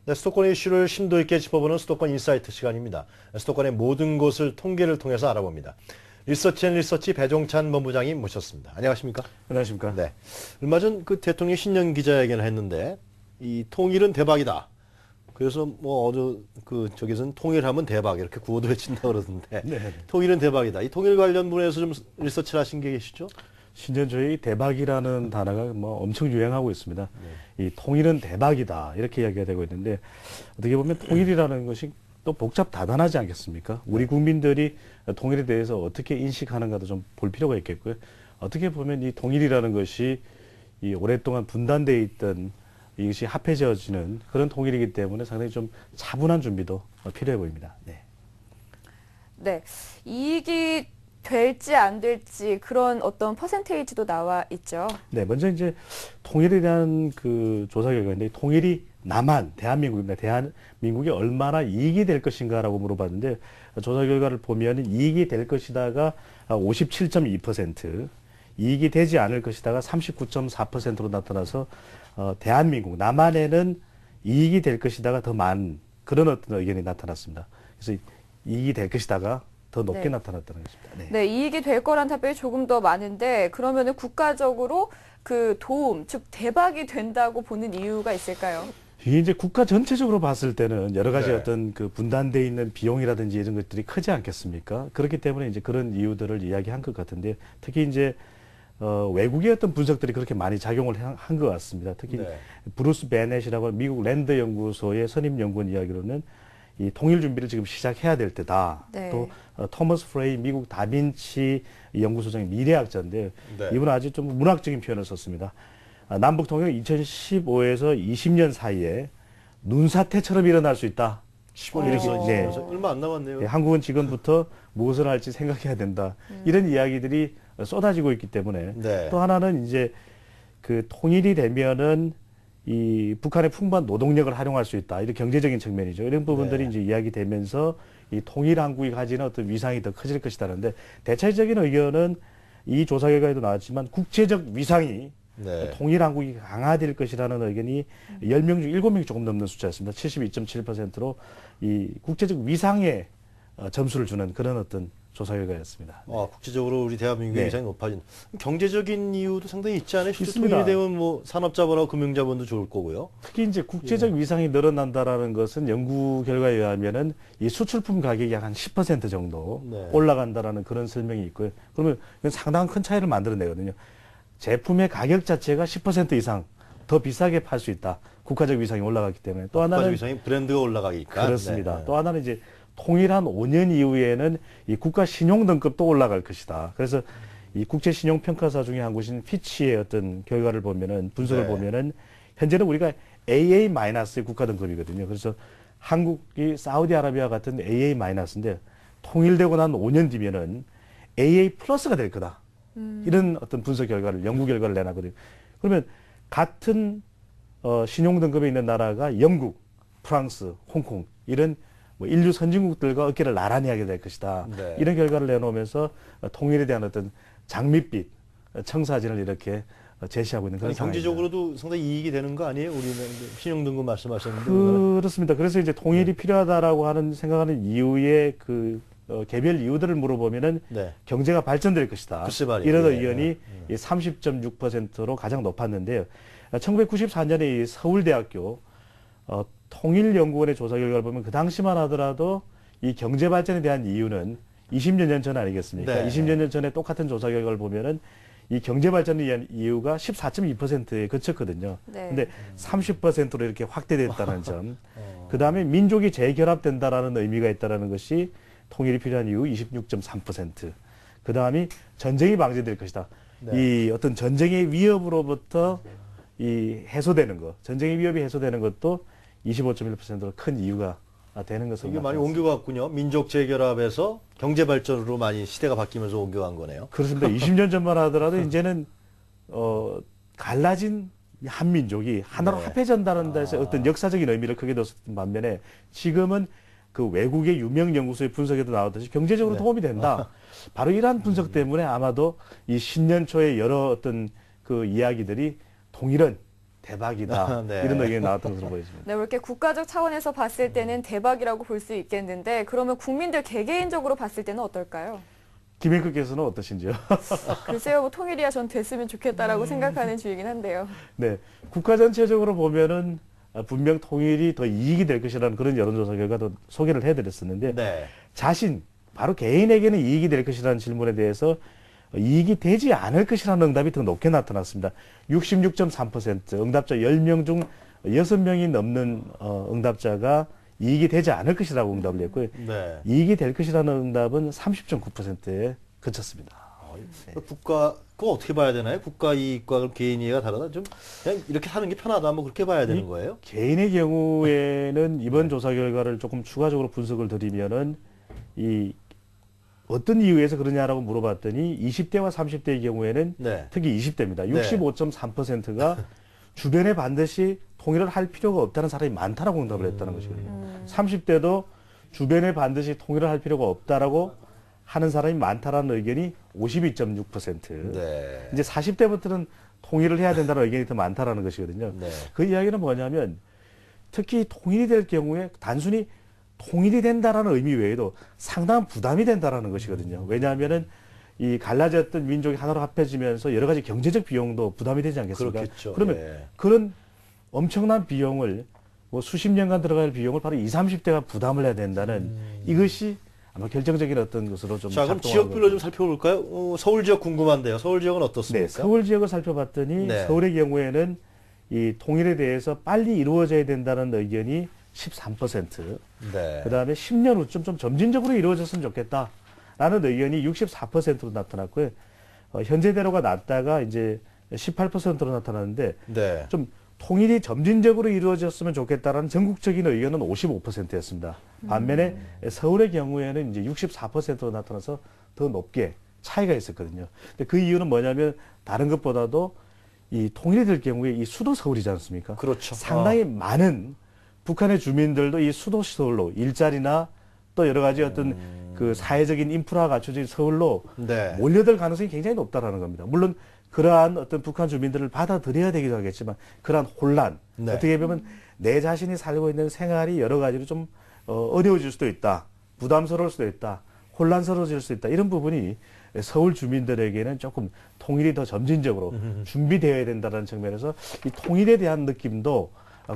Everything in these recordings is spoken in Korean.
네, 수도권 이슈를 심도 있게 짚어보는 수도권 인사이트 시간입니다. 수도권의 모든 곳을 통계를 통해서 알아봅니다. 리서치 배종찬 본부장님 모셨습니다. 안녕하십니까? 안녕하십니까? 네. 얼마 전 그 대통령 신년 기자회견을 했는데 이 통일은 대박이다. 그래서 뭐 어느 저기서는 통일하면 대박 이렇게 구호도 외친다 그러던데 네. 통일은 대박이다. 이 통일 관련 분야에서 좀 리서치를 하신 게 계시죠? 신년 초에 이 대박이라는 단어가 뭐 엄청 유행하고 있습니다. 이 통일은 대박이다 이렇게 이야기가 되고 있는데 어떻게 보면 통일이라는 것이 또 복잡 다단하지 않겠습니까? 우리 국민들이 통일에 대해서 어떻게 인식하는가도 좀 볼 필요가 있겠고요. 어떻게 보면 이 통일이라는 것이 이 오랫동안 분단되어 있던 이것이 합해져지는 그런 통일이기 때문에 상당히 좀 차분한 준비도 필요해 보입니다. 네. 네. 이익이 될지 안 될지 그런 어떤 퍼센테이지도 나와 있죠. 네, 먼저 이제 통일에 대한 그 조사 결과인데 통일이 대한민국입니다. 대한민국이 얼마나 이익이 될 것인가라고 물어봤는데 조사 결과를 보면 이익이 될 것이다가 57.2%, 이익이 되지 않을 것이다가 39.4%로 나타나서 대한민국, 남한에는 이익이 될 것이다가 더 많은 그런 어떤 의견이 나타났습니다. 그래서 이익이 될 것이다가 더 높게 네. 나타났다는 것입니다. 네. 네, 이익이 될 거란 답변이 조금 더 많은데 그러면은 국가적으로 그 도움, 즉 대박이 된다고 보는 이유가 있을까요? 이게 이제 국가 전체적으로 봤을 때는 여러 가지 네. 어떤 그 분단돼 있는 비용이라든지 이런 것들이 크지 않겠습니까? 그렇기 때문에 이제 그런 이유들을 이야기한 것 같은데 특히 이제 외국의 어떤 분석들이 그렇게 많이 작용을 한 것 같습니다. 특히 네. 브루스 베넷이라고 미국 랜드 연구소의 선임 연구원 이야기로는 이 통일 준비를 지금 시작해야 될 때다. 네. 또 토머스 프레이 미국 다빈치 연구소장의 미래학자인데 네. 이분은 아주 좀 문학적인 표현을 썼습니다. 남북 통일 2015에서 20년 사이에 눈사태처럼 일어날 수 있다. 15년에서 네. 얼마 안 남았네요. 예, 한국은 지금부터 무엇을 할지 생각해야 된다. 이런 이야기들이 쏟아지고 있기 때문에 네. 또 하나는 이제 그 통일이 되면은 이 북한의 풍부한 노동력을 활용할 수 있다. 이런 경제적인 측면이죠. 이런 부분들이 네. 이제 이야기되면서 이 통일 한국이 가지는 어떤 위상이 더 커질 것이다는데 대체적인 의견은 이 조사 결과에도 나왔지만 국제적 위상이 네. 통일 한국이 강화될 것이라는 의견이 10명 중 7명이 조금 넘는 숫자였습니다. 72.7%로 이 국제적 위상에 점수를 주는 그런 어떤 조사 결과였습니다. 국제적으로 우리 대한민국의 네. 위상이 높아진 경제적인 이유도 상당히 있지 않아요? 실제 있습니다. 통일이 되면 뭐 산업자본하고 금융자본도 좋을 거고요. 특히 이제 국제적 위상이 늘어난다라는 것은 연구 결과에 의하면은 이 수출품 가격이 약 한 10% 정도 네. 올라간다라는 그런 설명이 있고요. 그러면 이건 상당한 큰 차이를 만들어내거든요. 제품의 가격 자체가 10% 이상 더 비싸게 팔 수 있다. 국가적 위상이 올라갔기 때문에. 또 국가적 하나는 위상이 브랜드가 올라가니까. 그렇습니다. 네. 또 하나는 이제 통일한 5년 이후에는 이 국가 신용 등급도 올라갈 것이다. 그래서 이 국제 신용 평가사 중에 한 곳인 피치의 어떤 결과를 보면은 분석을 네. 보면은 현재는 우리가 AA- 국가 등급이거든요. 그래서 한국이 사우디아라비아 같은 AA-인데 통일되고 난 5년 뒤면은 AA+가 될 거다. 이런 어떤 분석 결과를 연구 결과를 내놨거든요. 그러면 같은 신용 등급에 있는 나라가 영국, 프랑스, 홍콩 이런 뭐 인류 선진국들과 어깨를 나란히 하게 될 것이다. 네. 이런 결과를 내놓으면서 통일에 대한 어떤 장밋빛 청사진을 이렇게 제시하고 있는 그런 아니, 상황입니다. 경제적으로도 상당히 이익이 되는 거 아니에요? 우리는 신용등급 말씀하셨는데. 우리나라는. 그렇습니다. 그래서 이제 통일이 필요하다라고 하는 생각하는 이유의 그 개별 이유들을 물어보면은 네. 경제가 발전될 것이다. 글쎄 말이에요. 이런 예. 의견이 30.6%로 가장 높았는데요. 1994년에 이 서울대학교 통일연구원의 조사 결과를 보면 그 당시만 하더라도 이 경제 발전에 대한 이유는 20여 년 전 아니겠습니까? 네. 20여 년 전에 똑같은 조사 결과를 보면은 이 경제 발전에 의한 이유가 14.2%에 그쳤거든요. 네. 근데 30%로 이렇게 확대됐다는 점. 그 다음에 민족이 재결합된다라는 의미가 있다라는 것이 통일이 필요한 이유 26.3%. 그 다음이 전쟁이 방지될 것이다. 네. 이 어떤 전쟁의 위협으로부터 이 해소되는 것, 전쟁의 위협이 해소되는 것도 25.1%로 큰 이유가 되는 것으로 이게 많이 나타났습니다. 옮겨갔군요. 민족 재결합에서 경제 발전으로 많이 시대가 바뀌면서 옮겨간 거네요. 그렇습니다. 20년 전만 하더라도 이제는 갈라진 한민족이 하나로 네. 합해진다는 데서 어떤 역사적인 의미를 크게 뒀던 반면에 지금은 그 외국의 유명 연구소의 분석에도 나왔듯이 경제적으로 네. 도움이 된다. 바로 이러한 분석 때문에 아마도 이 신년 초에 여러 어떤 그 이야기들이 통일은 대박이다. 네. 이런 의견이 나왔던 것으로 보여집니다. 네, 이렇게 국가적 차원에서 봤을 때는 대박이라고 볼 수 있겠는데 그러면 국민들 개개인적으로 봤을 때는 어떨까요? 김행크께서는 어떠신지요? 글쎄요, 뭐 통일이야 전 됐으면 좋겠다라고 생각하는 주이긴 한데요. 네, 국가 전체적으로 보면은 분명 통일이 더 이익이 될 것이라는 그런 여론조사 결과도 소개를 해드렸었는데 네. 자신, 바로 개인에게는 이익이 될 것이라는 질문에 대해서 이익이 되지 않을 것이라는 응답이 더 높게 나타났습니다. 66.3%, 응답자 10명 중 6명이 넘는 응답자가 이익이 되지 않을 것이라고 응답을 했고요. 네. 이익이 될 것이라는 응답은 30.9%에 그쳤습니다. 국가, 그거 어떻게 봐야 되나요? 국가 이익과 그럼 개인 이익가 다르다? 좀 그냥 이렇게 사는 게 편하다, 뭐 그렇게 봐야 되는 거예요? 개인의 경우에는 이번 조사 결과를 조금 추가적으로 분석을 드리면은 이 어떤 이유에서 그러냐라고 물어봤더니 20대와 30대의 경우에는 네. 특히 20대입니다. 네. 65.3%가 주변에 반드시 통일을 할 필요가 없다는 사람이 많다라고 응답을 했다는 것이거든요. 30대도 주변에 반드시 통일을 할 필요가 없다라고 하는 사람이 많다라는 의견이 52.6%. 네. 이제 40대부터는 통일을 해야 된다는 의견이 더 많다라는 것이거든요. 네. 그 이야기는 뭐냐면 특히 통일이 될 경우에 단순히 통일이 된다라는 의미 외에도 상당한 부담이 된다라는 것이거든요. 왜냐하면은 이 갈라졌던 민족이 하나로 합해지면서 여러 가지 경제적 비용도 부담이 되지 않겠습니까? 그렇겠죠. 그러면 예. 그런 엄청난 비용을 뭐 수십 년간 들어갈 비용을 바로 20, 30대가 부담을 해야 된다는 이것이 아마 결정적인 어떤 것으로 좀 자, 그럼 작동하는 지역별로 좀 살펴볼까요? 서울 지역 궁금한데요. 서울 지역은 어떻습니까? 네, 서울 지역을 살펴봤더니 네. 서울의 경우에는 이 통일에 대해서 빨리 이루어져야 된다는 의견이 13%, 네. 그다음에 10년 후쯤 좀 점진적으로 이루어졌으면 좋겠다라는 의견이 64%로 나타났고요. 현재대로가 낮다가 이제 18%로 나타났는데 네. 좀 통일이 점진적으로 이루어졌으면 좋겠다라는 전국적인 의견은 55%였습니다. 반면에 서울의 경우에는 이제 64%로 나타나서 더 높게 차이가 있었거든요. 근데 그 이유는 뭐냐면 다른 것보다도 이 통일이 될 경우에 이 수도 서울이지 않습니까? 그렇죠. 상당히 많은 북한의 주민들도 이 수도 서울로 일자리나 또 여러 가지 어떤 그 사회적인 인프라가 갖춰진 서울로 네. 몰려들 가능성이 굉장히 높다라는 겁니다. 물론 그러한 어떤 북한 주민들을 받아들여야 되기도 하겠지만 그러한 혼란, 네. 어떻게 보면 내 자신이 살고 있는 생활이 여러 가지로 좀 어려워질 수도 있다, 부담스러울 수도 있다, 혼란스러워질 수 있다, 이런 부분이 서울 주민들에게는 조금 통일이 더 점진적으로 준비되어야 된다는 측면에서 이 통일에 대한 느낌도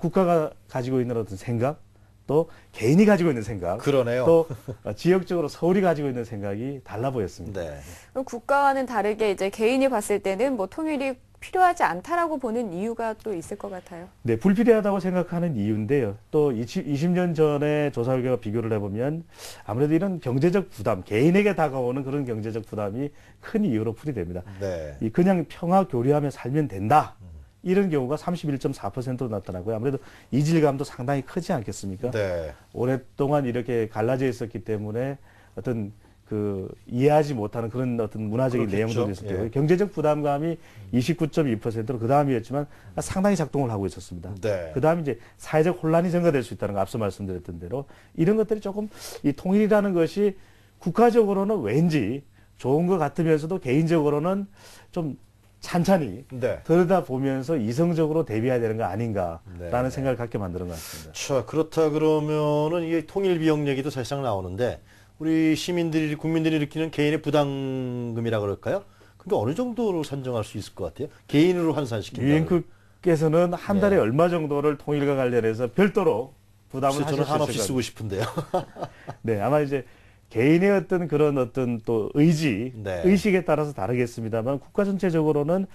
국가가 가지고 있는 어떤 생각, 또 개인이 가지고 있는 생각, 그러네요. 또 지역적으로 서울이 가지고 있는 생각이 달라 보였습니다. 네. 그럼 국가와는 다르게 이제 개인이 봤을 때는 뭐 통일이 필요하지 않다라고 보는 이유가 또 있을 것 같아요. 네, 불필요하다고 생각하는 이유인데요. 또 20년 전에 조사 결과 비교를 해보면 아무래도 이런 경제적 부담, 개인에게 다가오는 그런 경제적 부담이 큰 이유로 풀이됩니다. 네. 이 그냥 평화 교류하며 살면 된다, 이런 경우가 31.4%로 나타나고요. 아무래도 이질감도 상당히 크지 않겠습니까? 네. 오랫동안 이렇게 갈라져 있었기 때문에 어떤 그 이해하지 못하는 그런 어떤 문화적인 그렇겠죠. 내용들이 있을 때고 예. 경제적 부담감이 29.2%로 그 다음이었지만 상당히 작동을 하고 있었습니다. 네. 그 다음에 이제 사회적 혼란이 증가될 수 있다는 거 앞서 말씀드렸던 대로 이런 것들이 조금 이 통일이라는 것이 국가적으로는 왠지 좋은 것 같으면서도 개인적으로는 좀 찬찬히 네. 들여다보면서 이성적으로 대비해야 되는 거 아닌가라는 네. 생각을 갖게 만드는 것 같습니다. 자, 그렇다 그러면은 이게 통일 비용 얘기도 사실상 나오는데 우리 시민들이, 국민들이 느끼는 개인의 부담금이라 그럴까요? 그게 어느 정도로 산정할 수 있을 것 같아요? 개인으로 환산시킨다. 유엔크께서는 한 달에 네. 얼마 정도를 통일과 관련해서 별도로 부담을 저는 하실 수 한없이 있을 쓰고 것 싶은데요. 네, 아마 이제 개인의 어떤 그런 어떤 또 의지, 네. 의식에 따라서 다르겠습니다만 국가 전체적으로는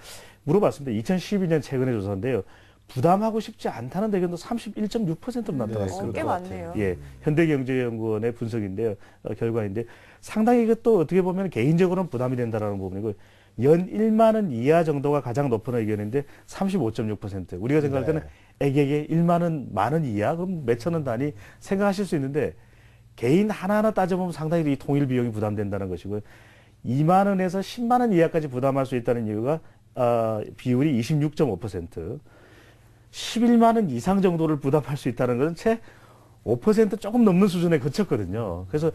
물어봤습니다. 2012년 최근의 조사인데요. 부담하고 싶지 않다는 의견도 31.6%로 나타났습니다. 꽤 많네요. 예, 현대경제연구원의 분석인데요, 결과인데 상당히 이것도 어떻게 보면 개인적으로는 부담이 된다라는 부분이고 연 1만 원 이하 정도가 가장 높은 의견인데 35.6%. 우리가 생각할 때는 액에게 1만 원, 만 원 이하 그럼 몇천 원 단위 생각하실 수 있는데 개인 하나하나 따져보면 상당히 이 통일 비용이 부담된다는 것이고요. 2만 원에서 10만 원 이하까지 부담할 수 있다는 이유가 비율이 26.5%. 11만 원 이상 정도를 부담할 수 있다는 것은 채 5% 조금 넘는 수준에 그쳤거든요. 그래서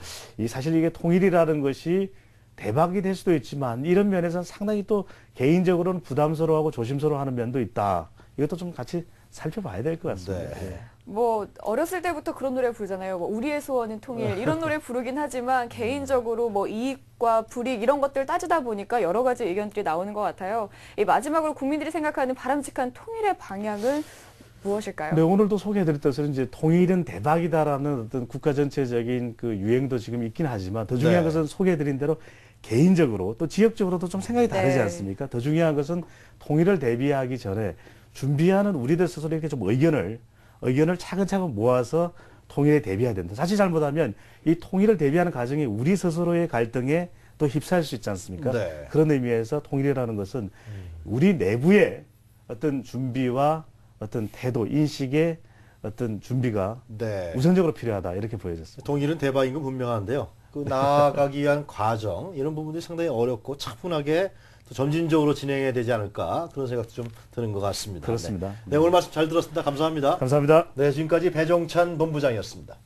사실 이게 통일이라는 것이 대박이 될 수도 있지만 이런 면에서는 상당히 또 개인적으로는 부담스러워하고 조심스러워하는 면도 있다. 이것도 좀 같이 살펴봐야 될 것 같습니다. 네. 예. 뭐 어렸을 때부터 그런 노래 부르잖아요. 뭐 우리의 소원은 통일 이런 노래 부르긴 하지만 개인적으로 뭐 이익과 불이익 이런 것들 따지다 보니까 여러 가지 의견들이 나오는 것 같아요. 이 마지막으로 국민들이 생각하는 바람직한 통일의 방향은 무엇일까요? 네, 오늘도 소개해드렸던 것처럼 이제 통일은 대박이다라는 어떤 국가 전체적인 그 유행도 지금 있긴 하지만 더 중요한 네. 것은 소개해드린 대로 개인적으로 또 지역적으로도 좀 생각이 다르지 네. 않습니까? 더 중요한 것은 통일을 대비하기 전에 준비하는 우리들 스스로 이렇게 좀 의견을 차근차근 모아서 통일에 대비해야 된다. 자칫 잘못하면 이 통일을 대비하는 과정이 우리 스스로의 갈등에 또 휩싸일 수 있지 않습니까? 네. 그런 의미에서 통일이라는 것은 우리 내부의 어떤 준비와 어떤 태도, 인식의 어떤 준비가 네. 우선적으로 필요하다 이렇게 보여졌습니다. 통일은 대박인 건 분명한데요. 그 나아가기 위한 과정 이런 부분들이 상당히 어렵고 차분하게 또 점진적으로 진행해야 되지 않을까 그런 생각도 좀 드는 것 같습니다. 그렇습니다. 네, 오늘 말씀 잘 들었습니다. 감사합니다. 감사합니다. 네, 지금까지 배종찬 본부장이었습니다.